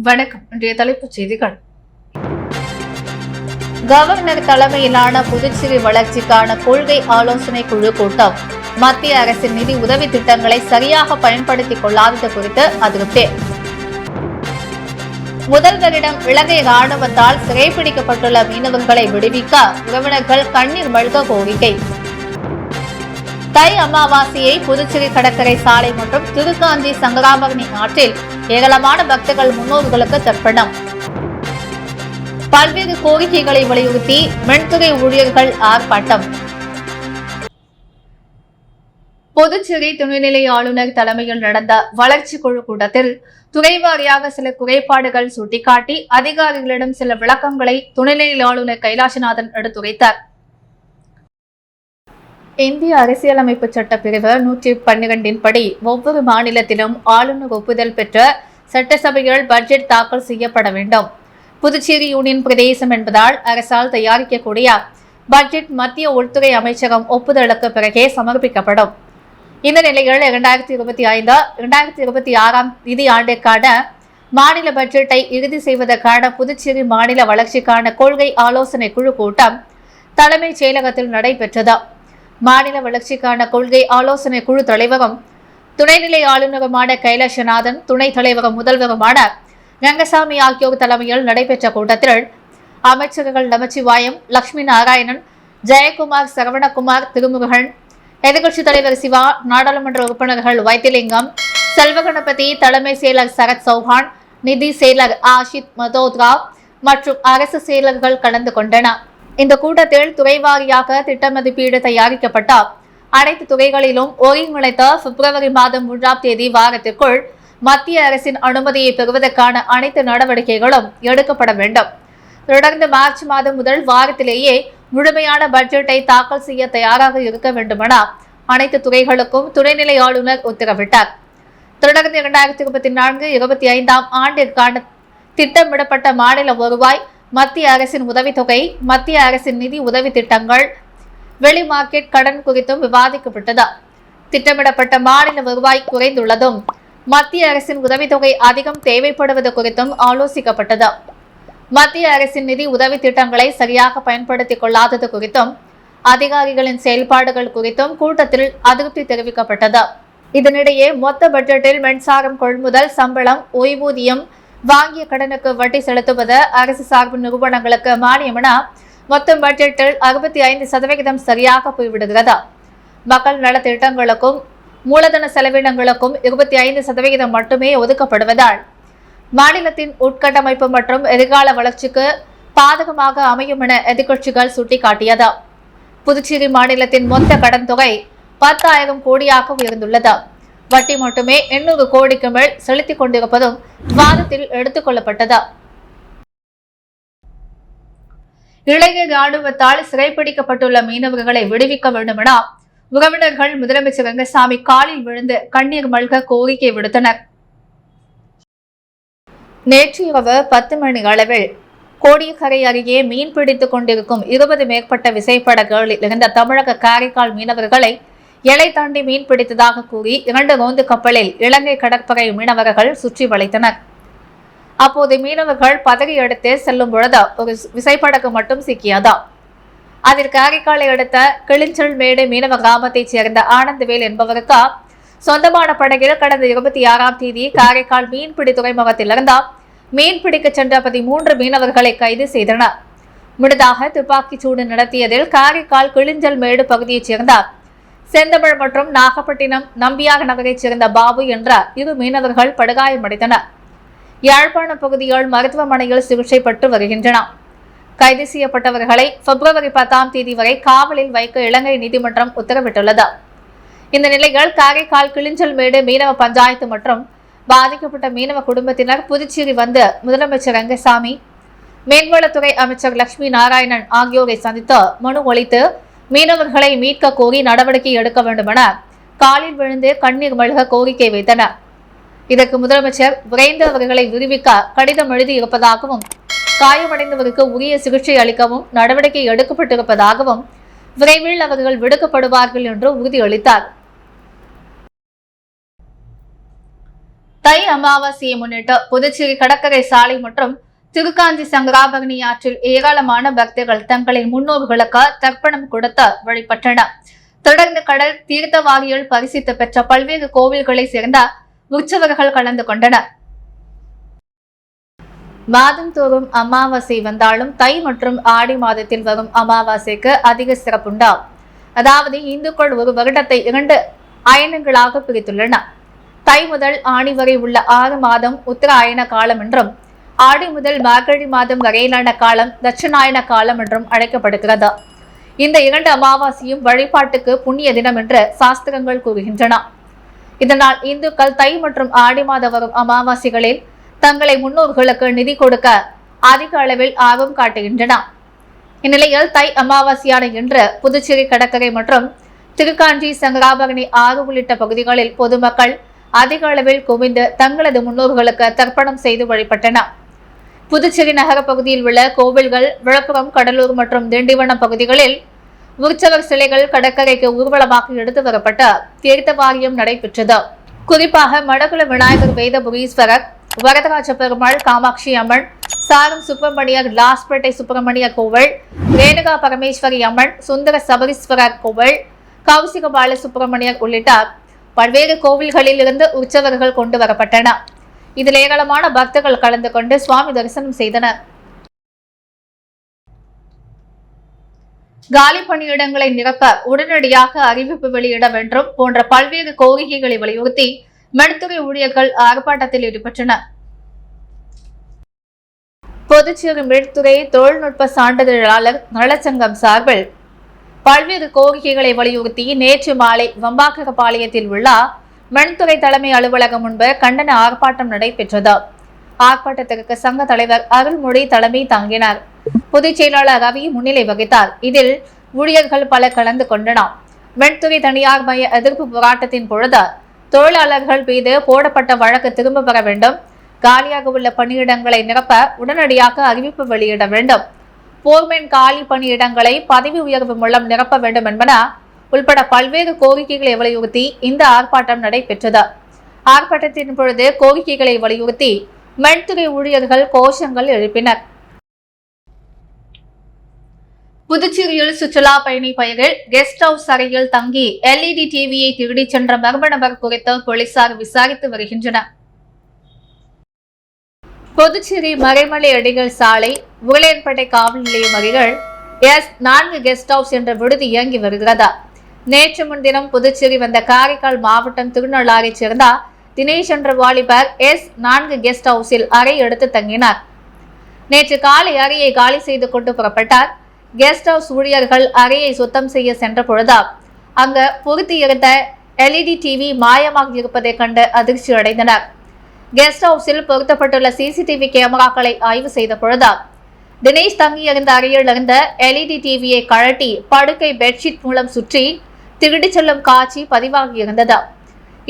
வணக்கம். இன்றைய தலைப்புச் செய்திகள். கவர்னர் தலைமையிலான புதுச்சேரி வளர்ச்சிக்கான கொள்கை ஆலோசனை குழு கூட்டம். மத்திய அரசின் நிதி உதவி திட்டங்களை சரியாக பயன்படுத்திக் கொள்ளாதது குறித்து அதிருப்தி. முதல்வரிடம் இலங்கை ராணுவத்தால் சிறைப்பிடிக்கப்பட்டுள்ள மீனவர்களை விடுவிக்க உறவினர்கள் கண்ணீர் மல்க கோரிக்கை. தை அமாவாசையை புதுச்சேரி கடற்கரை சாலை மற்றும் திருக்காஞ்சி சங்கராபரணி ஆற்றில் ஏராளமான பக்தர்கள் முன்னோர்களுக்கு தர்ப்பணம். பல்வேறு கோரிக்கைகளை வலியுறுத்தி மின்துறை ஊழியர்கள் ஆர்ப்பாட்டம். புதுச்சேரி துணைநிலை ஆளுநர் தலைமையில் நடந்த வளர்ச்சி குழு கூட்டத்தில் துறைவாரியாக சில குறைபாடுகள் சுட்டிக்காட்டி அதிகாரிகளிடம் சில விளக்கங்களை துணைநிலை ஆளுநர் கைலாசநாதன் எடுத்துரைத்தார். இந்திய அரசியலமைப்பு சட்ட பிரிவு 112 படி ஒவ்வொரு மாநிலத்திலும் ஆளுநர் ஒப்புதல் பெற்ற சட்டசபையில் பட்ஜெட் தாக்கல் செய்யப்பட வேண்டும். புதுச்சேரி யூனியன் பிரதேசம் என்பதால் அரசால் தயாரிக்கக்கூடிய பட்ஜெட் மத்திய உள்துறை அமைச்சகம் ஒப்புதலுக்கு பிறகே சமர்ப்பிக்கப்படும். இந்த நிலையில் 2025-2026 நிதி ஆண்டிற்கான மாநில பட்ஜெட்டை இறுதி செய்வதற்கான புதுச்சேரி மாநில வளர்ச்சிக்கான கொள்கை ஆலோசனை குழு கூட்டம் தலைமைச் செயலகத்தில் நடைபெற்றது. மாநில வளர்ச்சிக்கான கொள்கை ஆலோசனை குழு தலைவரும் துணைநிலை ஆளுநருமான கைலாசநாதன், துணைத் தலைவரும் முதல்வருமான ரங்கசாமி ஆகியோர் தலைமையில் நடைபெற்ற கூட்டத்தில் அமைச்சர்கள் நமச்சிவாயம், லட்சுமி நாராயணன், ஜெயக்குமார், சரவணகுமார், திருமுருகன், எதிர்க்கட்சித் தலைவர் சிவா, நாடாளுமன்ற உறுப்பினர்கள் வைத்திலிங்கம், செல்வகணபதி, தலைமை செயலர் சரத் சௌஹான், நிதி செயலர் ஆஷித் மதோத்ரா மற்றும் அரசு செயலர்கள் கலந்து கொண்டனர். இந்த கூட்டத்தில் துறைவாரியாக திட்ட மதிப்பீடு தயாரிக்கப்பட்டார். அனைத்து துறைகளிலும் ஒருங்கிணைத்த பிப்ரவரி மாதம் 3ஆம் தேதி வாரத்திற்குள் மத்திய அரசின் அனுமதியை பெறுவதற்கான அனைத்து நடவடிக்கைகளும் எடுக்கப்பட வேண்டும். தொடர்ந்து மார்ச் மாதம் முதல் வாரத்திலேயே முழுமையான பட்ஜெட்டை தாக்கல் செய்ய தயாராக இருக்க வேண்டுமென அனைத்து துறைகளுக்கும் துணைநிலை ஆளுநர் உத்தரவிட்டார். தொடர்ந்து 2024-25 ஆண்டிற்கான திட்டமிடப்பட்ட மாநில வருவாய், மத்திய அரசின் உதவித்தொகை, மத்திய அரசின் நிதி உதவி திட்டங்கள், வெளி மார்க்கெட் கடன் குறித்தும் விவாதிக்கப்பட்டது. திட்டமிடப்பட்ட மாநில வருவாய் குறைந்துள்ளதும் மத்திய அரசின் உதவித்தொகை அதிகம் தேவைப்படுவது குறித்தும் ஆலோசிக்கப்பட்டது. மத்திய அரசின் நிதி உதவி திட்டங்களை சரியாக பயன்படுத்திக் கொள்ளாதது குறித்தும் அதிகாரிகளின் செயல்பாடுகள் குறித்தும் கூட்டத்தில் அதிருப்தி தெரிவிக்கப்பட்டது. இதனிடையே மொத்த பட்ஜெட்டில் மின்சாரம் கொள்முதல், சம்பளம், ஓய்வூதியம், வாங்கிய கடனுக்கு வட்டி செலுத்துவது, அரசு சார்பு நிறுவனங்களுக்கு மானியம் என மொத்த பட்ஜெட்டில் 65% சரியாக போய்விடுகிறது. மக்கள் நல திட்டங்களுக்கும் மூலதன செலவினங்களுக்கும் 25% மட்டுமே ஒதுக்கப்படுவதால் மாநிலத்தின் உட்கட்டமைப்பு மற்றும் எதிர்கால வளர்ச்சிக்கு பாதகமாக அமையும் என எதிர்க்கட்சிகள் சுட்டிக்காட்டியது. புதுச்சேரி மாநிலத்தின் மொத்த கடன் தொகை 10,000 கோடியாக உயர்ந்துள்ளது. வட்டி மட்டுமே 800 கோடிக்கு மேல் செலுத்திக் கொண்டிருப்பதும் வாதத்தில் எடுத்துக் கொள்ளப்பட்டது. இலங்கை ராணுவத்தால் சிறைப்பிடிக்கப்பட்டுள்ள மீனவர்களை விடுவிக்க வேண்டும் என உறவினர்கள் முதலமைச்சர் ரங்கசாமி காலில் விழுந்து கண்ணீர் மல்க கோரிக்கை விடுத்தனர். நேற்று இரவு 10 மணி அளவில் கோடியக்கரை அருகே மீன் பிடித்துக் கொண்டிருக்கும் 20 மேற்பட்ட விசைப்படகுகளில் இருந்த தமிழக காரைக்கால் மீனவர்களை எல்லை தாண்டி மீன் பிடித்ததாக கூறி 2 ரோந்து கப்பலில் இலங்கை கடற்படை மீனவர்கள் சுற்றி வளைத்தனர். அப்போது மீனவர்கள் பதறி எடுத்து செல்லும் பொழுது ஒரு விசைப்படகு மட்டும் சிக்கியது. அதில் காரைக்காலை அடுத்த கிளிஞ்சல் மேடு மீனவ கிராமத்தைச் சேர்ந்த ஆனந்தவேல் என்பவருக்கு சொந்தமான படகில் கடந்த 26ஆம் தேதி காரைக்கால் மீன்பிடி துறைமுகத்திலிருந்து மீன்பிடிக்க சென்ற 13 மீனவர்களை கைது செய்தனர். முன்னதாக துப்பாக்கிச் சூடு நடத்தியதில் காரைக்கால் கிளிஞ்சல் மேடு பகுதியைச் சேர்ந்த செந்தமிழ் மற்றும் நாகப்பட்டினம் நம்பியார் நகரைச் சேர்ந்த பாபு என்ற 2 மீனவர்கள் படுகாயமடைந்தனர். யாழ்ப்பாணம் பகுதியில் மருத்துவமனையில் சிகிச்சை பெற்று வருகின்றனர். கைது செய்யப்பட்டவர்களை பிப்ரவரி 10ஆம் தேதி வரை காவலில் வைக்க இலங்கை நீதிமன்றம் உத்தரவிட்டுள்ளது. இந்த நிலையில் காரைக்கால் கிளிஞ்சல் மேடு மீனவ பஞ்சாயத்து மற்றும் பாதிக்கப்பட்ட மீனவ குடும்பத்தினர் புதுச்சேரி வந்து முதலமைச்சர் ரங்கசாமி, மீன்வளத்துறை அமைச்சர் லட்சுமி நாராயணன் ஆகியோரை சந்தித்து மனு அளித்து மீனவர்களை மீட்க கோரி நடவடிக்கை எடுக்க வேண்டும் என காலில் விழுந்து கண்ணீர் மல்க கோரிக்கை வைத்தனர். இதற்கு முதலமைச்சர் விரைந்து அவர்களை விடுவிக்க கடிதம் எழுதியிருப்பதாகவும், காயமடைந்தவருக்கு உரிய சிகிச்சை அளிக்கவும் நடவடிக்கை எடுக்கப்பட்டிருப்பதாகவும், விரைவில் அவர்கள் விடுவிக்கப்படுவார்கள் என்று உறுதியளித்தார். தை அமாவாசையை முன்னிட்டு புதுச்சேரி கடற்கரை சாலை மற்றும் திருக்காஞ்சி சங்கராபரணி ஆற்றில் ஏராளமான பக்தர்கள் தங்களின் முன்னோர்களுக்கு தர்ப்பணம் கொடுத்து வழிபட்டனர். தொடர்ந்து கடல் தீர்த்தவாரியில் பரிசித்து பெற்ற பல்வேறு கோவில்களை சேர்ந்த உற்சவர்கள் கலந்து கொண்டனர். மாதந்தோறும் அமாவாசை வந்தாலும் தை மற்றும் ஆடி மாதத்தில் வரும் அமாவாசைக்கு அதிக சிறப்புண்டா. அதாவது இந்துக்கள் ஒரு வருடத்தை 2 அயனங்களாக பிரித்துள்ளனர். தை முதல் ஆணி வரை உள்ள 6 மாதம் உத்தராயண காலம் என்றும், ஆடி முதல் மார்கழி மாதம் வரையிலான காலம் தட்சிணாயன காலம் என்றும் அழைக்கப்படுகிறது. இந்த 2 அமாவாசையும் வழிபாட்டுக்கு புண்ணிய தினம் என்று சாஸ்திரங்கள் கூறுகின்றன. இதனால் இந்துக்கள் தை மற்றும் ஆடி மாதம் வரும் அமாவாசைகளில் தங்களை முன்னோர்களுக்கு நிதி கொடுக்க அதிக அளவில் ஆர்வம் காட்டுகின்றன. இந்நிலையில் தை அமாவாசையான இன்று புதுச்சேரி கடற்கரை மற்றும் திருக்காஞ்சி சங்கராபரணி ஆறு உள்ளிட்ட பகுதிகளில் பொதுமக்கள் அதிக அளவில் குவிந்து தங்களது முன்னோர்களுக்கு தர்ப்பணம் செய்து வழிபட்டனர். புதுச்சேரி நகர பகுதியில் உள்ள கோவில்கள், விழுப்புரம், கடலூர் மற்றும் திண்டிவனம் பகுதிகளில் உற்சவர் சிலைகள் கடற்கரைக்கு ஊர்வலமாக எடுத்து வரப்பட்ட தீர்த்த வாரியம் நடைபெற்றது. குறிப்பாக மடகுல விநாயகர், வேதபுரீஸ்வரர், வரதராஜ பெருமாள், காமாட்சி அம்மன், சாரம் சுப்பிரமணியர், லாஸ்பேட்டை சுப்பிரமணியர் கோவில், ரேணுகா பரமேஸ்வரி அம்மன், சுந்தர சபரீஸ்வரர் கோவில், கௌசிக பால சுப்பிரமணியர் உள்ளிட்ட பல்வேறு கோவில்களில் இருந்து உற்சவர்கள் கொண்டு வரப்பட்டனர். இதில் ஏராளமான பக்தர்கள் கலந்து கொண்டு சுவாமி தரிசனம் செய்தனர். காலி பணியிடங்களை நிரப்ப உடனடியாக அறிவிப்பு வெளியிட வேண்டும் போன்ற பல்வேறு கோரிக்கைகளை வலியுறுத்தி மருத்துவ ஊழியர்கள் ஆர்ப்பாட்டத்தில் ஈடுபட்டனர். புதுச்சேரி மின்துறை தொழில்நுட்ப சான்றிதழாளர் நலச்சங்கம் சார்பில் பல்வேறு கோரிக்கைகளை வலியுறுத்தி நேற்று மாலை வம்பாக்கரபாளையத்தில் உள்ள மின்துறை தலைமை அலுவலகம் முன்பு கண்டன ஆர்ப்பாட்டம் நடைபெற்றது. ஆர்ப்பாட்டத்திற்கு சங்க தலைவர் அருள்மொழி தலைமை தாங்கினார். பொதுச் செயலாளர் ரவி முன்னிலை வகித்தார். இதில் ஊழியர்கள் பலர் கலந்து கொண்டனர். மின்துறை தனியார் மைய எதிர்ப்பு போராட்டத்தின் பொழுது தொழிலாளர்கள் மீது போடப்பட்ட வழக்கு திரும்ப பெற வேண்டும், காலியாக உள்ள பணியிடங்களை நிரப்ப உடனடியாக அறிவிப்பு வெளியிட வேண்டும், போர்மேன் காலி பணியிடங்களை பதவி உயர்வு மூலம் நிரப்ப வேண்டும் என்பன உள்பட பல்வேறு கோரிக்கைகளை வலியுறுத்தி இந்த ஆர்ப்பாட்டம் நடைபெற்றது. ஆர்ப்பாட்டத்தின் பொழுது கோரிக்கைகளை வலியுறுத்தி மின்துறை ஊழியர்கள் கோஷங்கள் எழுப்பினர். புதுச்சேரியில் சுற்றுலா பயணி பெயரில் கெஸ்ட் ஹவுஸ் அறையில் தங்கி LED டிவியை திருடிச் சென்ற மர்ம நபர் குறித்து போலீசார் விசாரித்து வருகின்றனர். புதுச்சேரி மறைமலை அடிகள் சாலை, உருளையன்பேட்டை காவல் நிலையம் அருகில் S4 கெஸ்ட் ஹவுஸ் என்ற விடுதி இயங்கி வருகிறது. நேற்று முன்தினம் புதுச்சேரி வந்த காரைக்கால் மாவட்டம் திருநள்ளாரைச் சேர்ந்த தினேஷ் என்ற வாலிபர் S4 கெஸ்ட் ஹவுஸில் அறை எடுத்து தங்கினார். நேற்று காலை அறையை காலி செய்து கொண்டு புறப்பட்டார். கெஸ்ட் ஹவுஸ் ஊழியர்கள் அறையை சுத்தம் செய்ய சென்ற பொழுது அங்கு பொருத்தியிருந்த LED டிவி மாயமாக இருப்பதை கண்டு அதிர்ச்சி அடைந்தனர். கெஸ்ட் ஹவுஸில் பொருத்தப்பட்டுள்ள CCTV கேமராக்களை ஆய்வு செய்த பொழுது தினேஷ் தங்கியிருந்த அறையில் இருந்த LED டிவியை கழட்டி படுக்கை பெட்ஷீட் மூலம் சுற்றி திருடி செல்லும் காட்சி பதிவாகியிருந்தது.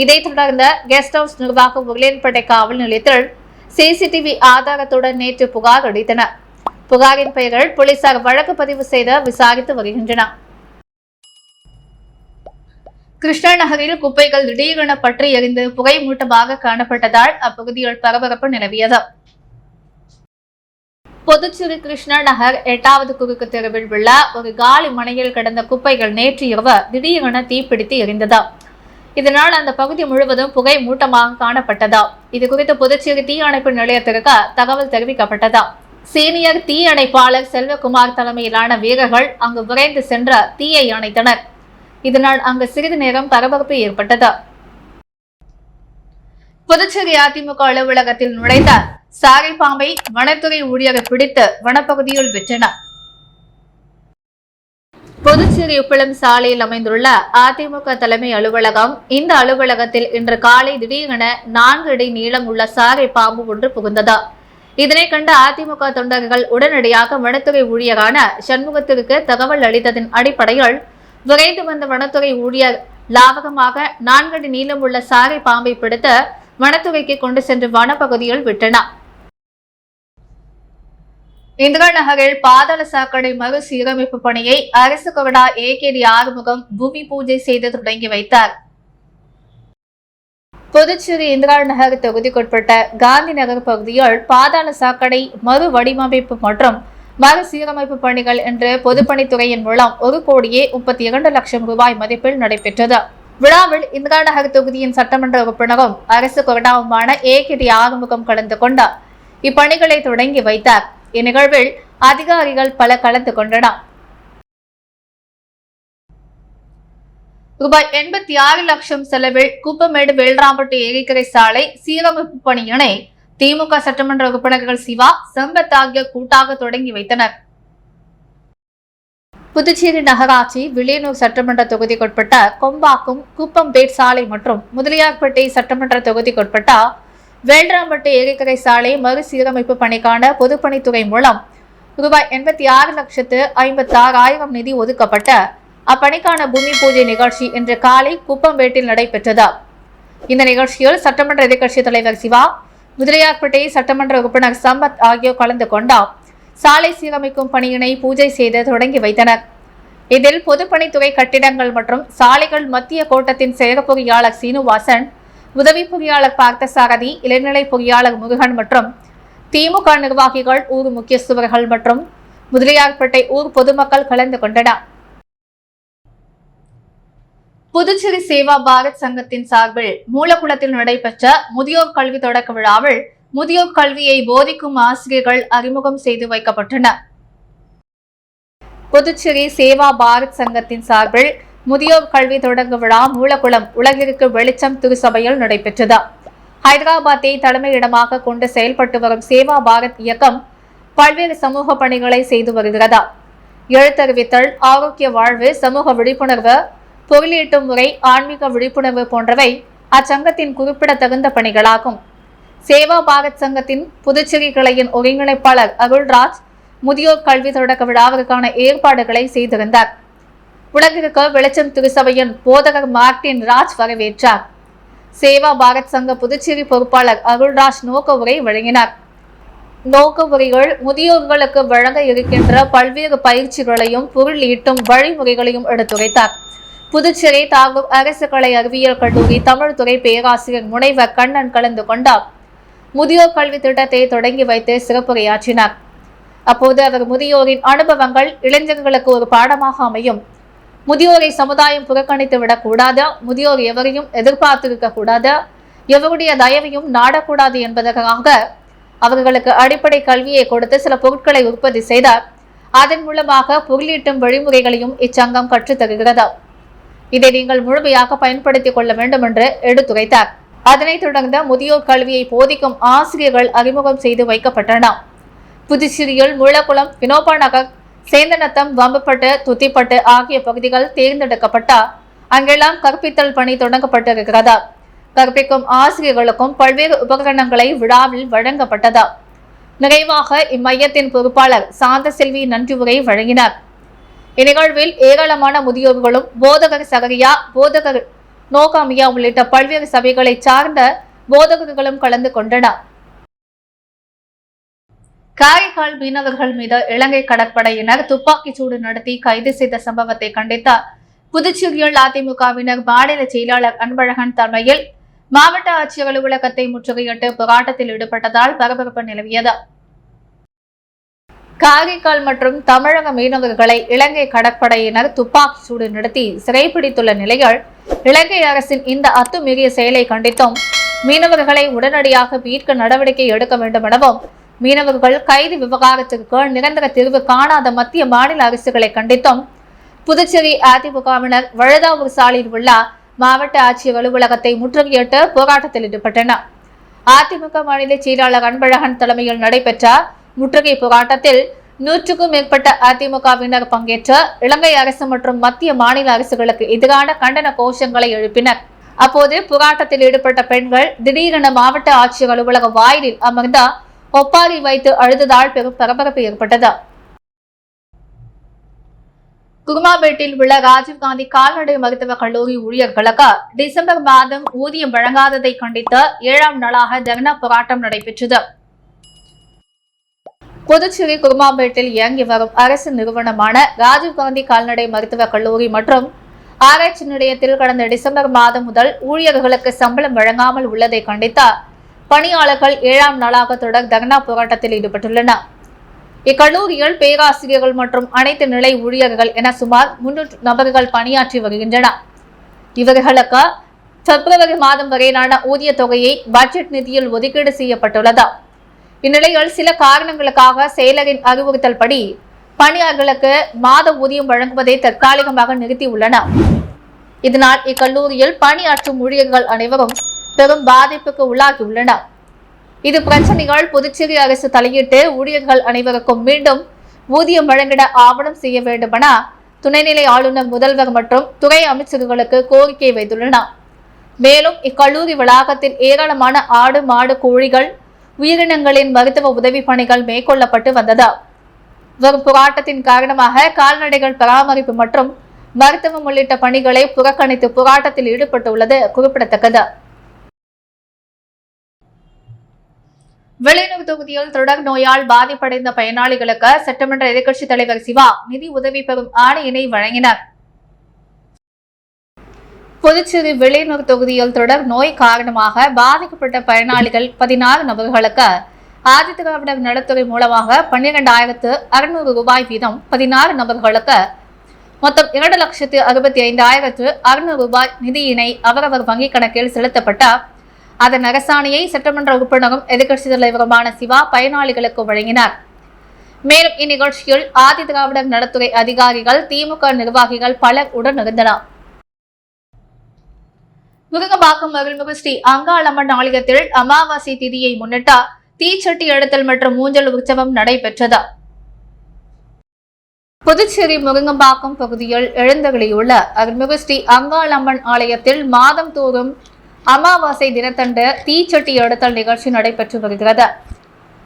இதைத் தொடர்ந்து கெஸ்ட் ஹவுஸ் நிர்வாக உருளையன்பேட்டை காவல் நிலையத்தில் CCTV ஆதாரத்துடன் நேற்று புகார் அளித்தனர். புகாரின் பெயரில் போலீசார் வழக்கு பதிவு செய்து விசாரித்து வருகின்றனர். கிருஷ்ணா நகரில் குப்பைகள் திடீரென பற்றி எரிந்து புகை மூட்டமாக காணப்பட்டதால் அப்பகுதியில் பரபரப்பு நிலவியது. புதுச்சேரி கிருஷ்ணா நகர் 8வது குறுக்கு தெருவில் உள்ள ஒரு காலி மனையில் கிடந்த குப்பைகள் நேற்று இரவு திடீரென தீப்பிடித்து எரிந்தது. இதனால் அந்த பகுதி முழுவதும் புகை மூட்டமாக காணப்பட்டது. இது குறித்து புதுச்சேரி தீயணைப்பு நிலையத்திற்கு தகவல் தெரிவிக்கப்பட்டது. சீனியர் தீ அணைப்பாளர் செல்வகுமார் தலைமையிலான வீரர்கள் அங்கு விரைந்து சென்ற தீயை அணைத்தனர். இதனால் அங்கு சிறிது நேரம் பரபரப்பு ஏற்பட்டது. புதுச்சேரி அதிமுக அலுவலகத்தில் நுழைந்த சாரை பாம்பை வனத்துறை ஊழியர் பிடித்து வனப்பகுதியில் விற்றனர். புதுச்சேரி உப்பளம் சாலையில் அமைந்துள்ள அதிமுக தலைமை அலுவலகம். இந்த அலுவலகத்தில் இன்று காலை திடீரென 4 அடி நீளம் உள்ள சாரை பாம்பு ஒன்று புகுந்தது. இதனை கண்ட அதிமுக தொண்டர்கள் உடனடியாக வனத்துறை ஊழியரான சண்முகத்திற்கு தகவல் அளித்ததன் அடிப்படையில் விரைந்து வந்த வனத்துறை ஊழியர் லாபகமாக 4 அடி நீளம் உள்ள சாரை பாம்பை பிடித்து வனத்துறைக்கு கொண்டு சென்று வனப்பகுதியில் விட்டனர். இந்திரா நகரில் பாதாள சாக்கடை மறுசீரமைப்பு பணியை அரசு கொறடா AKD ஆறுமுகம் பூமி பூஜை செய்து தொடங்கி வைத்தார். புதுச்சேரி இந்திரா நகர் தொகுதிக்குட்பட்ட காந்தி நகர் பகுதியில் பாதாள சாக்கடை மறு வடிவமைப்பு மற்றும் மறுசீரமைப்பு பணிகள் என்று பொதுப்பணித்துறையின் மூலம் 1,32,00,000 ரூபாய் மதிப்பில் நடைபெற்றது. விழாவில் இந்திரா நகர் தொகுதியின் சட்டமன்ற உறுப்பினரும் அரசு கொறடாவுமான ஏ.கே.டி. ஆறுமுகம் கலந்து கொண்டார். இப்பணிகளை தொடங்கி வைத்தார். இந்நிகழ்வில் அதிகாரிகள் பல கலந்து கொண்டனர். ரூபாய் 86 லட்சம் செலவில் குப்பமேடு வேல்ராம்பட்டு ஏரிக்கரை சாலை சீரமைப்பு பணியினை திமுக சட்டமன்ற உறுப்பினர்கள் சிவா, சம்பத் ஆகியோர் கூட்டாக தொடங்கி வைத்தனர். புதுச்சேரி நகராட்சி வில்லியனூர் சட்டமன்ற தொகுதிக்குட்பட்ட கொம்பாக்கம் குப்பம்பேட் சாலை மற்றும் முதலியார்பேட்டை சட்டமன்ற தொகுதிக்குட்பட்ட வேல்ராம்பட்டு ஏரிக்கரை சாலை மறுசீரமைப்பு பணிக்கான பொதுப்பணித்துறை மூலம் ரூபாய் 86,56,000 நிதி ஒதுக்கப்பட்ட அப்பணிக்கான பூமி பூஜை நிகழ்ச்சி இன்று காலை குப்பம்பேட்டில் நடைபெற்றது. இந்த நிகழ்ச்சியில் சட்டமன்ற எதிர்க்கட்சித் தலைவர் சிவா, முதலியார்பேட்டை சட்டமன்ற உறுப்பினர் சம்பத் ஆகியோர் கலந்து கொண்டார். சாலை சீரமைக்கும் பணியினை பூஜை செய்து தொடங்கி வைத்தனர். இதில் பொதுப்பணித்துறை கட்டிடங்கள் மற்றும் சாலைகள் மத்திய கோட்டத்தின் செயற் பொறியாளர் சீனிவாசன், உதவி பொறியாளர் பார்த்தசாரதி, இளநிலை பொறியாளர் முருகன் மற்றும் திமுக நிர்வாகிகள், ஊர் முக்கியஸ்தவர்கள் மற்றும் முதலியார்பேட்டை ஊர் பொதுமக்கள் கலந்து கொண்டனர். புதுச்சேரி சேவா பாரத் சங்கத்தின் சார்பில் மூலகுளத்தில் நடைபெற்ற முதியோர் கல்வி தொடக்க விழாவில் முதியோர் கல்வியை போதிக்கும் ஆசிரியர்கள் அறிமுகம் செய்து வைக்கப்பட்டனர். புதுச்சேரி சேவா பாரத் சங்கத்தின் சார்பில் முதியோர் கல்வி தொடக்க விழா மூலகுளம் உலகிற்கு வெளிச்சம் திருச்சபையில் நடைபெற்றது. ஹைதராபாத்தை தலைமையிடமாக கொண்டு செயல்பட்டு வரும் சேவா பாரத் இயக்கம் பல்வேறு சமூக பணிகளை செய்து வருகிறது. எழுத்தறிவித்தல், ஆரோக்கிய வாழ்வு, சமூக விழிப்புணர்வு, பொருளீட்டும் முறை, ஆன்மீக விழிப்புணர்வு போன்றவை அச்சங்கத்தின் குறிப்பிடத்தகுந்த பணிகளாகும். சேவா பாரத் சங்கத்தின் புதுச்சேரி கிளையின் ஒருங்கிணைப்பாளர் அருள்ராஜ் முதியோர் கல்வி தொடக்க விழாவிற்கான ஏற்பாடுகளை செய்திருந்தார். உலகிற்கு வெளிச்சம் திருச்சபையின் போதகர் மார்டின் ராஜ் வரவேற்றார். சேவா பாரத் சங்க புதுச்சேரி பொறுப்பாளர் அருள்ராஜ் நோக்க உரை வழங்கினார். நோக்க உரைகள் முதியோர்களுக்கு வழங்க இருக்கின்ற பல்வேறு பயிற்சிகளையும் பொருள் ஈட்டும் வழிமுறைகளையும் எடுத்துரைத்தார். புதுச்சேரி தாகூர் அரசு கலை அறிவியல் கல்லூரி தமிழ் துறை பேராசிரியர் முனைவர் கண்ணன் கலந்து கொண்டார். முதியோர் கல்வி திட்டத்தை தொடங்கி வைத்து சிறப்புரையாற்றினார். அப்போது அவர் முதியோரின் அனுபவங்கள் இளைஞர்களுக்கு ஒரு பாடமாக அமையும், முதியோரை சமுதாயம் புறக்கணித்து விடக்கூடாது, முதியோர் எவரையும் எதிர்பார்த்திருக்க கூடாது, எவருடைய தயவையும் நாடக்கூடாது என்பதற்காக அவர்களுக்கு அடிப்படை கல்வியை கொடுத்து சில பொருட்களை உற்பத்தி செய்தார். அதன் மூலமாக பொருளீட்டும் வழிமுறைகளையும் இச்சங்கம் கற்றுத்தருகிறது. இதை நீங்கள் முழுமையாக பயன்படுத்திக் கொள்ள வேண்டும் என்று எடுத்துரைத்தார். அதனைத் தொடர்ந்து முதியோர் கல்வியை போதிக்கும் ஆசிரியர்கள் அறிமுகம் செய்து வைக்கப்பட்டனர். புதுச்சேரியில் முள்ளக்குளம், வினோபா நகர், சேந்தநத்தம், வம்பப்பட்டு, துத்திப்பட்டு ஆகிய பகுதிகள் தேர்ந்தெடுக்கப்பட்டார். அங்கெல்லாம் கற்பித்தல் பணி தொடங்கப்பட்டிருக்கிறது. கற்பிக்கும் ஆசிரியர்களுக்கும் பல்வேறு உபகரணங்களை விழாவில் வழங்கப்பட்டது. நிறைவாக இம்மையத்தின் பொறுப்பாளர் சாந்தசெல்வி நன்றி உரை வழங்கினார். இந்நிகழ்வில் ஏராளமான முதியோர்களும் போதகர் சகரியா, போதகர் நோகாமியா உள்ளிட்ட பல்வேறு சபைகளை சார்ந்த போதகர்களும் கலந்து கொண்டனர். காரைக்கால் மீனவர்கள் மீது இலங்கை கடற்படையினர் துப்பாக்கிச் சூடு நடத்தி கைது செய்த சம்பவத்தை கண்டித்த புதுச்சேரியில் அதிமுகவினர் மாநில செயலாளர் அன்பழகன் தலைமையில் மாவட்ட ஆட்சியர் அலுவலகத்தை முற்றுகையிட்டு போராட்டத்தில் ஈடுபட்டதால் பரபரப்பு நிலவியது. காரைக்கால் மற்றும் தமிழக மீனவர்களை இலங்கை கடற்படையினர் துப்பாக்கி சூடு நடத்தி சிறைப்பிடித்துள்ள நிலையில் இலங்கை அரசின் இந்த அத்துமீறிய செயலை கண்டித்தும் மீனவர்களை உடனடியாக மீட்க நடவடிக்கை எடுக்க வேண்டும் எனவும் மீனவர்கள் கைது விவகாரத்திற்கு நிரந்தர தீர்வு காணாத மத்திய மாநில அரசுகளை கண்டித்தும் புதுச்சேரி அதிமுகவினர் வழுதாவூர் சாலையில் உள்ள மாவட்ட ஆட்சியர் அலுவலகத்தை முற்றுகையிட்டு போராட்டத்தில் ஈடுபட்டனர். அதிமுக மாநில செயலாளர் அன்பழகன் தலைமையில் நடைபெற்ற முற்றுகை போராட்டத்தில் 100க்கும் மேற்பட்ட அதிமுகவினர் பங்கேற்று இலங்கை அரசு மற்றும் மத்திய மாநில அரசுகளுக்கு எதிரான கண்டன கோஷங்களை எழுப்பினர். அப்போது போராட்டத்தில் ஈடுபட்ட பெண்கள் திடீரென மாவட்ட ஆட்சியர் அலுவலக வாயிலில் அமர்ந்த ஒப்பாரி வைத்து அழுததால் பெரும் பரபரப்பு ஏற்பட்டது. குருமாபேட்டில் உள்ள ராஜீவ்காந்தி கால்நடை மருத்துவக் கல்லூரி ஊழியர்களுக்கு டிசம்பர் மாதம் ஊதியம் வழங்காததை கண்டித்து 7ஆம் நாளாக தர்ணா போராட்டம் நடைபெற்றது. புதுச்சேரி குருமாம்பேட்டில் இயங்கி வரும் அரசு நிறுவனமான ராஜீவ்காந்தி கால்நடை மருத்துவக் கல்லூரி மற்றும் ஆராய்ச்சி நிலையத்தில் கடந்த டிசம்பர் மாதம் முதல் ஊழியர்களுக்கு சம்பளம் வழங்காமல் உள்ளதை கண்டித்து பணியாளர்கள் 7ஆம் நாளாக தொடர் தர்ணா போராட்டத்தில் ஈடுபட்டுள்ளனர். இக்கல்லூரியில் பேராசிரியர்கள் மற்றும் அனைத்து நிலை ஊழியர்கள் என சுமார் 300 நபர்கள் பணியாற்றி வருகின்றனர். இவர்களுக்கு பிப்ரவரி மாதம் வரையிலான ஊதிய தொகையை பட்ஜெட் நிதியில் ஒதுக்கீடு செய்யப்பட்டுள்ளது. இந்நிலையில் சில காரணங்களுக்காக செயலரின் அறிவுறுத்தல் படி பணியாளர்களுக்கு மாத ஊதியம் வழங்குவதை தற்காலிகமாக நிறுத்தியுள்ளனர். இதனால் இக்கல்லூரியில் பணியாற்றும் ஊழியர்கள் அனைவரும் பெரும் பாதிப்புக்கு உள்ளாகியுள்ளனர். இது பிரச்சனைகள் புதுச்சேரி அரசு தலையிட்டு ஊழியர்கள் அனைவருக்கும் மீண்டும் ஊதியம் வழங்கிட ஆவணம் செய்ய வேண்டுமென துணைநிலை ஆளுநர், முதல்வர் மற்றும் துறை அமைச்சர்களுக்கு கோரிக்கை வைத்துள்ளனர். மேலும் இக்கல்லூரி வளாகத்தில் ஏராளமான ஆடு, மாடு, கோழிகள், உயிரினங்களின் மருத்துவ உதவி பணிகள் மேற்கொள்ளப்பட்டு வந்தது. வரும் போராட்டத்தின் காரணமாக கால்நடைகள் பராமரிப்பு மற்றும் மருத்துவம் உள்ளிட்ட பணிகளை புறக்கணித்து போராட்டத்தில் ஈடுபட்டுள்ளது குறிப்பிடத்தக்கது. வெளியூர் தொகுதியில் தொடர் நோயால் பாதிப்படைந்த பயனாளிகளுக்கு சட்டமன்ற எதிர்க்கட்சித் தலைவர் சிவா நிதி உதவி பெறும் ஆணையினை வழங்கினார். புதுச்சேரி வெளியூர் தொகுதியில் தொடர் நோய் காரணமாக பாதிக்கப்பட்ட பயனாளிகள் 16 நபர்களுக்கு ஆதிதிராவிடர் நலத்துறை மூலமாக 12,600 ரூபாய் வீதம் 16 நபர்களுக்கு மொத்தம் 2,65,600 ரூபாய் நிதியினை அவரவர் வங்கிக் கணக்கில் செலுத்தப்பட்ட அதன் அரசாணையை சட்டமன்ற உறுப்பினரும் எதிர்க்கட்சித் தலைவருமான சிவா பயனாளிகளுக்கு வழங்கினார். மேலும் இந்நிகழ்ச்சியில் ஆதிதிராவிடர் நலத்துறை அதிகாரிகள், திமுக நிர்வாகிகள் பலர் உடனிருந்தனர். முருங்கம்பாக்கம் அருள்மிகு ஸ்ரீ அங்காளம்மன் ஆலயத்தில் அமாவாசை திதியை முன்னிட்டு தீச்சட்டி எடுத்தல் மற்றும் ஊஞ்சல் உற்சவம் நடைபெற்றது. புதுச்சேரி முருங்கம்பாக்கம் பகுதியில் எழுந்தருளியுள்ள அருள்மிகு ஸ்ரீ அங்காளம்மன் ஆலயத்தில் மாதம் தோறும் அமாவாசை தினத்தன்று தீச்சட்டி எடுத்தல் நிகழ்ச்சி நடைபெற்று வருகிறது.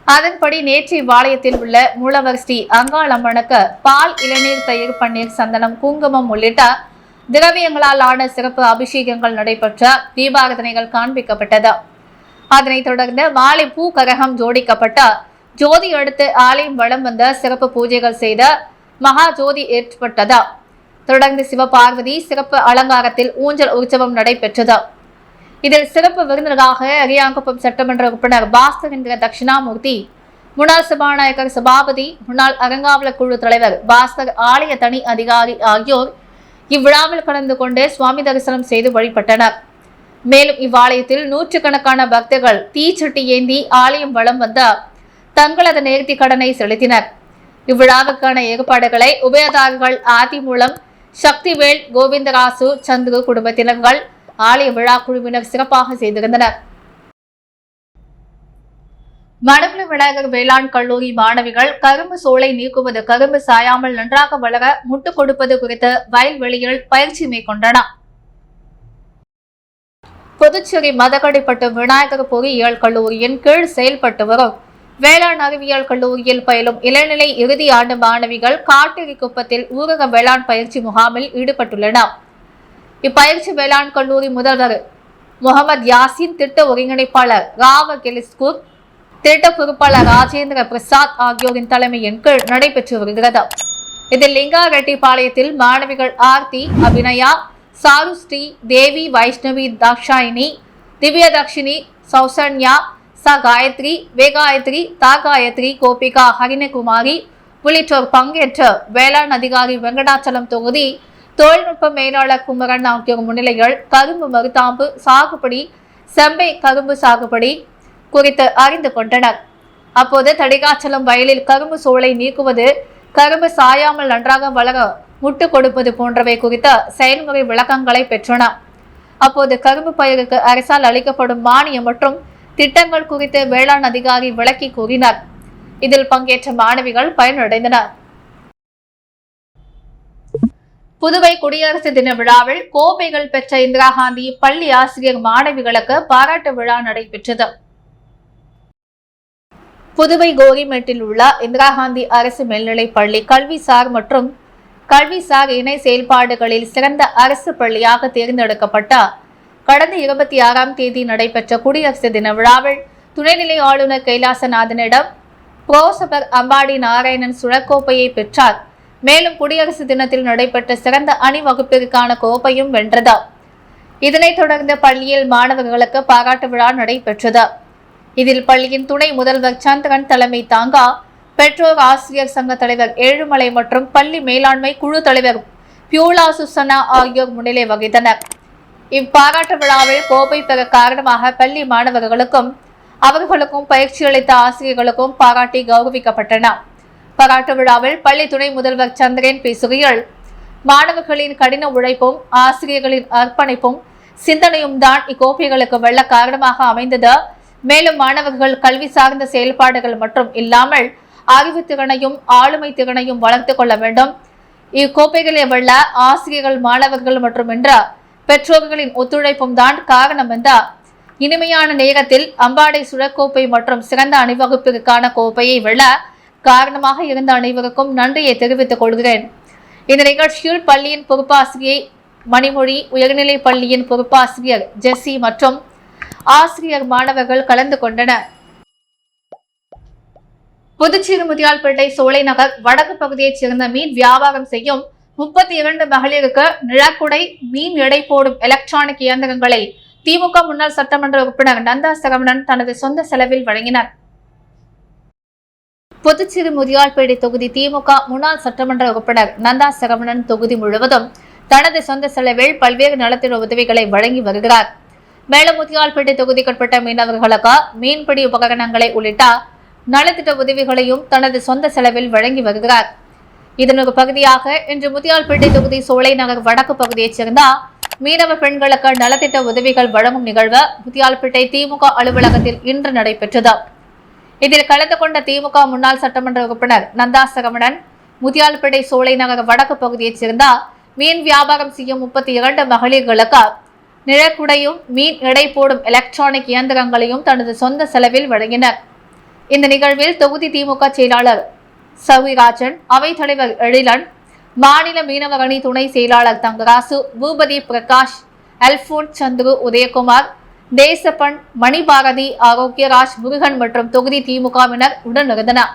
அதன்படி நேற்று இவ்வாலயத்தில் உள்ள மூலவர் ஸ்ரீ அங்காளம்மனுக்கு பால், இளநீர், தயிர், பன்னீர், சந்தனம், குங்குமம் உள்ளிட்ட திரவியங்களால் ஆன சிறப்பு அபிஷேகங்கள் நடைபெற்ற தீபாராதனைகள் காண்பிக்கப்பட்டது. அதனைத் தொடர்ந்து மாலை பூ கரகம் ஜோடிக்கப்பட்ட ஜோதி எடுத்து ஆலயம் வலம் வந்த சிறப்பு பூஜைகள் செய்த மகா ஜோதி ஏற்றப்பட்டது. தொடர்ந்து சிவபார்வதி சிறப்பு அலங்காரத்தில் ஊஞ்சல் உற்சவம் நடைபெற்றது. இதில் சிறப்பு விருந்தினராக அரியாங்குப்பம் சட்டமன்ற உறுப்பினர் பாஸ்கரேந்திர தட்சிணாமூர்த்தி, முன்னாள் சபாநாயகர் சபாபதி, முன்னாள் அறங்காவலர் குழு தலைவர் பாஸ்கர், ஆலய தனி அதிகாரி ஆகியோர் இவ்விழாவில் கலந்து கொண்டு சுவாமி தரிசனம் செய்து வழிபட்டனர். மேலும் இவ்வாலயத்தில் நூற்றுக்கணக்கான பக்தர்கள் தீச்சட்டி ஏந்தி ஆலயம் வலம் வந்த தங்களது நேர்த்தி கடனை செலுத்தினர். இவ்விழாவுக்கான ஏற்பாடுகளை உபயதாரர்கள் ஆதி மூலம், சக்திவேல், கோவிந்தராசு, சந்துரு குடும்பத்தினர்கள், ஆலய விழா குழுவினர் சிறப்பாக செய்திருந்தனர். மணக்குள விநாயகர் வேளாண் கல்லூரி மாணவிகள் கரும்பு சோலை நீக்குவது, கரும்பு சாயாமல் நன்றாக வளர முட்டு கொடுப்பது குறித்து வயல்வெளியில் பயிற்சி மேற்கொண்டனர். புதுச்சேரி மதகடிப்பட்டு விநாயகர் பொறியியல் கல்லூரியின் கீழ் செயல்பட்டு வரும் வேளாண் அறிவியல் கல்லூரியில் பயிலும் இளநிலை இறுதி ஆண்டு மாணவிகள் காட்டேரிக்குப்பத்தில் ஊரக வேளாண் பயிற்சி முகாமில் ஈடுபட்டுள்ளனர். இப்பயிற்சி வேளாண் கல்லூரி முதல்வர் முகமது யாசின், திட்ட ஒருங்கிணைப்பாளர் ராவ கெலிஸ்கூர், திட்ட பொறுப்பாளர் ராஜேந்திர பிரசாத் ஆகியோரின் தலைமையின் கீழ் நடைபெற்று வருகிறது. இதில் லிங்காரெட்டிப்பாளையத்தில் மாணவிகள் ஆர்த்தி, அபிநயா, சாருஸ்ரீ, தேவி, வைஷ்ணவி, தாக்ஷாயினி, திவ்யதக்ஷினி, சௌசன்யா, ச காயத்ரி, வேகாயத்ரி, தா காயத்ரி, கோபிகா, ஹரிணகுமாரி உள்ளிட்டோர் பங்கேற்று வேளாண் அதிகாரி வெங்கடாச்சலம் தொகுதி தொழில்நுட்ப மேலாளர் குமரன் ஆகியோர் முன்னிலையில் கரும்பு மருதாம்பு சாகுபடி, செம்பை கரும்பு சாகுபடி குறித்து அறிந்து கொண்டனர். அப்போது தடிகாச்சலம் வயலில் கரும்பு சோலை நீக்குவது, கரும்பு சாயாமல் நன்றாக வளர முட்டு கொடுப்பது போன்றவை குறித்த செயல்முறை விளக்கங்களை பெற்றனர். அப்போது கரும்பு பயிருக்கு அரசால் அளிக்கப்படும் மானியம் மற்றும் திட்டங்கள் குறித்து வேளாண் அதிகாரி விளக்கி கூறினார். இதில் பங்கேற்ற மாணவிகள் பயனடைந்தனர். புதுவை குடியரசு தின விழாவில் கோப்பைகள் பெற்ற இந்திரா காந்தி பள்ளி ஆசிரியர் மாணவிகளுக்கு பாராட்டு விழா நடைபெற்றது. புதுவை கோரிமேட்டில் உள்ள இந்திரா காந்தி அரசு மேல்நிலைப் பள்ளி கல்விசார் மற்றும் கல்விசார் இணை செயல்பாடுகளில் சிறந்த அரசு பள்ளியாக தேர்ந்தெடுக்கப்பட்ட கடந்த 26ஆம் தேதி நடைபெற்ற குடியரசு தின விழாவில் துணைநிலை ஆளுநர் கைலாசநாதனிடம் புரோசபர் அம்பாடி நாராயணன் சுழற்கோப்பையை பெற்றார். மேலும் குடியரசு தினத்தில் நடைபெற்ற சிறந்த அணிவகுப்பிற்கான கோப்பையும் வென்றது. இதனைத் தொடர்ந்து பள்ளியில் மாணவர்களுக்கு பாராட்டு விழா நடைபெற்றது. இதில் பள்ளியின் துணை முதல்வர் சந்திரன் தலைமை தாங்க பெற்றோர் ஆசிரியர் சங்க தலைவர் ஏழுமலை மற்றும் பள்ளி மேலாண்மை குழு தலைவர் பியூலா சுசனா ஆகியோர் முன்னிலை வகித்தனர். இப்பாராட்டு விழாவில் கோப்பை பெற காரணமாக பள்ளி மாணவர்களுக்கும் அவர்களுக்கும் பயிற்சி அளித்த ஆசிரியர்களுக்கும் பாராட்டி கௌரவிக்கப்பட்டன. பாராட்டு விழாவில் பள்ளி துணை முதல்வர் சந்திரன் பேசுகையில், மாணவர்களின் கடின உழைப்பும் ஆசிரியர்களின் அர்ப்பணிப்பும் சிந்தனையும் தான் இக்கோப்பைகளுக்கு வெல்ல காரணமாக அமைந்தது. மேலும் மாணவர்கள் கல்வி சார்ந்த செயல்பாடுகள் மற்றும் இல்லாமல் அறிவு திறனையும் ஆளுமை திறனையும் வளர்த்துக் கொள்ள வேண்டும். இக்கோப்பைகளை வெல்ல ஆசிரியர்கள், மாணவர்கள் மற்றும் என்ற பெற்றோர்களின் ஒத்துழைப்பும் தான் காரணம் என்றார். இனிமையான நேரத்தில் அம்பாடை சுழற்கோப்பை மற்றும் சிறந்த அணிவகுப்பிற்கான கோப்பையை வெல்ல காரணமாக இருந்த அனைவருக்கும் நன்றியை தெரிவித்துக் கொள்கிறேன். இந்த நிகழ்ச்சியில் பள்ளியின் பொறுப்பாசிரியை மணிமொழி, உயர்நிலைப் பள்ளியின் பொறுப்பாசிரியர் ஜெஸ்ஸி மற்றும் ஆசிரியர், மாணவர்கள் கலந்து கொண்டனர். புதுச்சேரி முதியால்பேட்டை சோலை நகர் வடக்கு பகுதியைச் சேர்ந்த மீன் வியாபாரம் செய்யும் 32 மகளிருக்கு நிழற்குடை, மீன் எடை போடும் எலக்ட்ரானிக் இயந்திரங்களை திமுக முன்னாள் சட்டமன்ற உறுப்பினர் நந்தா சரவணன் தனது சொந்த செலவில் வழங்கினார். புதுச்சேரி முதியால்பேட்டை தொகுதி திமுக முன்னாள் சட்டமன்ற உறுப்பினர் நந்தா சரவணன் தொகுதி முழுவதும் தனது சொந்த செலவில் பல்வேறு நலத்திட்ட உதவிகளை வழங்கி வருகிறார். மேலும் முதியால்பேட்டை தொகுதிக்குட்பட்ட மீனவர்களுக்கு மீன்பிடி உபகரணங்களை உள்ளிட்ட நலத்திட்ட உதவிகளையும் தனது சொந்த செலவில் வழங்கி வருகிறார். இதன் ஒரு பகுதியாக இன்று முதியால்பேட்டை தொகுதி சோலை நகர் வடக்கு பகுதியைச் சேர்ந்த மீனவ பெண்களுக்கு நலத்திட்ட உதவிகள் வழங்கும் நிகழ்வு முதியால்பேட்டை திமுக அலுவலகத்தில் இன்று நடைபெற்றது. இதில் கலந்து கொண்ட திமுக முன்னாள் சட்டமன்ற உறுப்பினர் நந்தா சரவணன், முதியால்பேட்டை சோலை நகர் வடக்கு பகுதியைச் சேர்ந்த மீன் வியாபாரம் செய்யும் 32 மகளிர்களுக்கு நிழற்குடையும், மீன் எடை போடும் எலக்ட்ரானிக் இயந்திரங்களையும் தனது சொந்த செலவில் வழங்கினர். இந்த நிகழ்வில் தொகுதி திமுக செயலாளர் சவிராஜன், அவைத் தலைவர் எழிலன், மாநில மீனவர் அணி துணை செயலாளர் தங்கராசு, பூபதி பிரகாஷ், அல்போன் சந்துரு, உதயகுமார், தேசப்பன், மணிபாரதி, ஆரோக்கியராஜ், முருகன் மற்றும் தொகுதி திமுகவினர் உடனிருந்தனர்.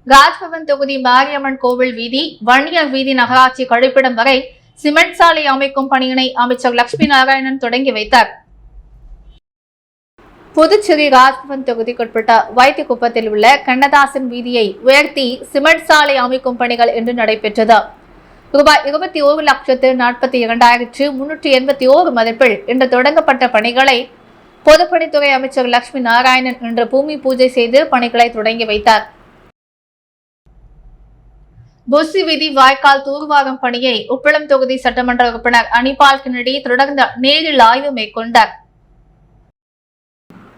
ராஜ்பவன் தொகுதி மாரியம்மன் கோவில் வீதி, வன்னியர் வீதி நகராட்சி கழிப்பிடம் வரை சிமெண்ட் சாலை அமைக்கும் பணியினை அமைச்சர் லட்சுமி நாராயணன் தொடங்கி வைத்தார். புதுச்சேரி ராஜ்பவன் தொகுதிக்குட்பட்ட வைத்தியகுப்பத்தில் உள்ள கண்ணதாசன் வீதியை உயர்த்தி சிமெண்ட் சாலை அமைக்கும் பணிகள் இன்று நடைபெற்றது. ரூபாய் 21,42,381 மதிப்பில் இன்று தொடங்கப்பட்ட பணிகளை பொதுப்பணித்துறை அமைச்சர் லட்சுமி நாராயணன் இன்று பூமி பூஜை செய்து பணிகளை தொடங்கி வைத்தார். பொஸ்ஸி வீதி வாய்க்கால் தூர்வாரும் பணியை உப்பளம் தொகுதி சட்டமன்ற உறுப்பினர் அனிபால் கென்னடி தொடர்ந்து நேரில் ஆய்வு மேற்கொண்டார்.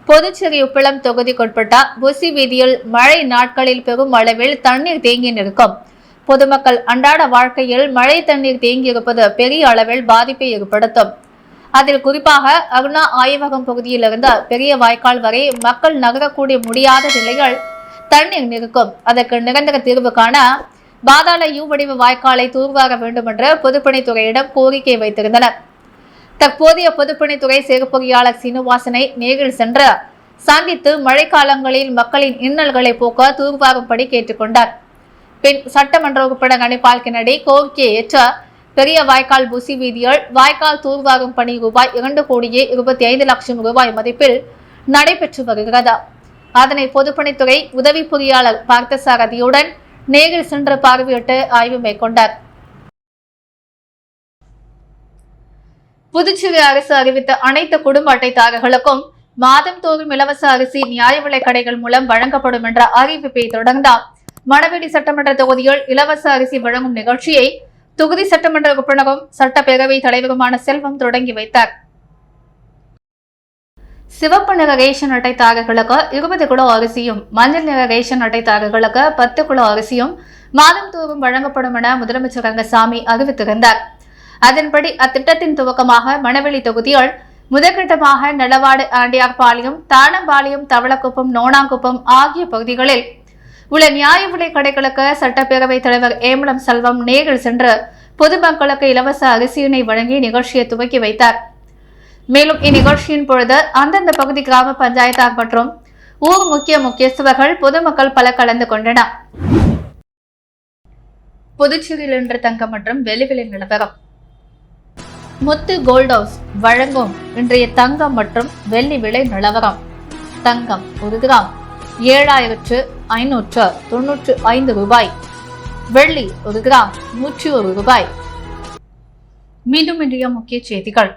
புதுச்சேரி உப்பளம் தொகுதிக்குட்பட்ட பொஸ்ஸி வீதியில் மழை நாட்களில் பெரும் அளவில் தண்ணீர் தேங்கி நிற்கும். பொதுமக்கள் அன்றாட வாழ்க்கையில் மழை தண்ணீர் தேங்கியிருப்பது பெரிய அளவில் பாதிப்பை ஏற்படுத்தும். அதில் குறிப்பாக அருணா ஆய்வகம் பகுதியிலிருந்து பெரிய வாய்க்கால் வரை மக்கள் நகரக்கூடிய முடியாத நிலையில் தண்ணீர் நிற்கும். அதற்கு நிரந்தர தீர்வு காண பாதாள யூ வடிவ வாய்க்காலை தூர்வார வேண்டும் என்று பொதுப்பணித்துறையிடம் கோரிக்கை வைத்திருந்தனர். தற்போதைய பொதுப்பணித்துறை செயற்பொறியாளர் சீனிவாசனை நேரில் சென்று சந்தித்து மழைக்காலங்களில் மக்களின் இன்னல்களை போக்க தூர்வாரும்படி கேட்டுக்கொண்டார். பின் சட்டமன்ற உறுப்பினர் அனிபால் கென்னடி கோரிக்கையை ஏற்று பெரிய வாய்க்கால் பொஸ்ஸி வீதியில் வாய்க்கால் தூர்வாரும் பணி ரூபாய் 2,25,00,000 மதிப்பில் நடைபெற்று வருகிறது. அதனை பொதுப்பணித்துறை உதவி பொறியாளர் பார்த்தசாரதியுடன் நேரில் சென்று பார்வையிட்டு ஆய்வு மேற்கொண்டார். புதுச்சேரி அரசு அறிவித்த அனைத்து குடும்ப அட்டைதாரர்களுக்கும் மாதந்தோறும் இலவச அரிசி நியாய விலைக் கடைகள் மூலம் வழங்கப்படும் என்ற அறிவிப்பை தொடர்ந்தார். மணவெளி சட்டமன்ற தொகுதியில் இலவச அரிசி வழங்கும் நிகழ்ச்சியை தொகுதி சட்டமன்ற உறுப்பினரும் சட்டப்பேரவை தலைவருமான செல்வம் தொடங்கி வைத்தார். சிவப்பு நிற ரேஷன் அட்டைதாரர்களுக்கு 20 கிலோ அரிசியும், மஞ்சள் நிற ரேஷன் அட்டைதாரர்களுக்கு 10 கிலோ அரிசியும் மாதந்தோறும் வழங்கப்படும் என முதலமைச்சர் ரங்கசாமி அறிவித்திருந்தார். அதன்படி அத்திட்டத்தின் துவக்கமாக மணவெளி தொகுதியில் முதற்கட்டமாக நலவாடு, ஆண்டியார்பாளையம், தானம்பாளையம், தவளக்குப்பம், நோனாங்குப்பம் ஆகிய பகுதிகளில் உள்ள நியாய விலைக் கடைகளுக்கு சட்டப்பேரவைத் தலைவர் ஏமலம் செல்வம் நேரில் சென்று பொதுமக்களுக்கு இலவச அரிசியினை வழங்கி நிகழ்ச்சியை துவக்கி வைத்தார். மேலும் இந்நிகழ்ச்சியின் பொழுது அந்தந்த பகுதி கிராம பஞ்சாயத்தார் மற்றும் ஊர் முக்கியஸ்தர்கள் பொதுமக்கள் பல கலந்து கொண்டனர். புதுச்சேரியில் இன்று தங்கம் மற்றும் வெள்ளி விலை நிலவரம். முத்து கோல்ட் ஹவுஸ் வழங்கும் இன்றைய தங்கம் மற்றும் வெள்ளி விலை நிலவரம். தங்கம் 1 கிராம் 7,595 ரூபாய். வெள்ளி 1 கிராம் 101 ரூபாய். மீண்டும் இன்றைய முக்கிய செய்திகள்.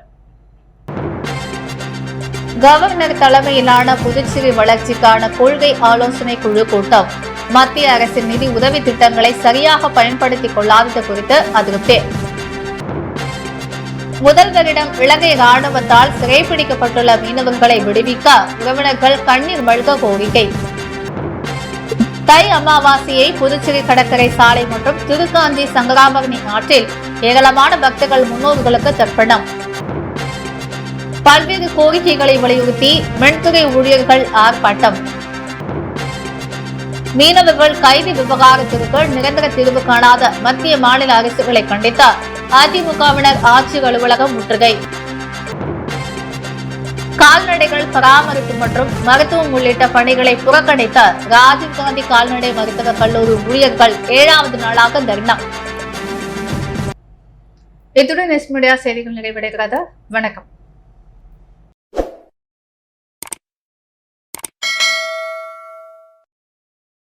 கவர்னர் தலைமையிலான புதுச்சேரி வளர்ச்சிக்கான கொள்கை ஆலோசனை குழு கூட்டம். மத்திய அரசின் நிதி உதவி திட்டங்களை சரியாக பயன்படுத்திக் கொள்ளாதது குறித்து அதிருப்தி. முதல்வரிடம் இலங்கை ராணுவத்தால் சிறைப்பிடிக்கப்பட்டுள்ள மீனவர்களை விடுவிக்க உறவினர்கள் கண்ணீர் மல்க கோரிக்கை. தை அமாவாசையை புதுச்சேரி கடற்கரை சாலை மற்றும் திருக்காஞ்சி சங்கராபரணி ஆற்றில் ஏராளமான பக்தர்கள் முன்னோர்களுக்கு தர்ப்பணம். பல்வேறு கோரிக்கைகளை வலியுறுத்தி மின்துறை ஊழியர்கள் ஆர்ப்பாட்டம். மீனவர்கள் கைது விவகாரத்திற்கு நிரந்தர தீர்வு காணாத மத்திய மாநில அரசுகளை கண்டித்த அதிமுகவினர் ஆட்சி அலுவலகம் முற்றுகை. கால்நடைகள் பராமரிப்பு மற்றும் மருத்துவம் உள்ளிட்ட பணிகளை புறக்கணித்த ராஜீவ்காந்தி கால்நடை மருத்துவக் கல்லூரி ஊழியர்கள் 7வது நாளாக தர்ணா. இத்துடன் எஸ் மீடியா செய்திகள் நிறைவடைகிறது. வணக்கம்.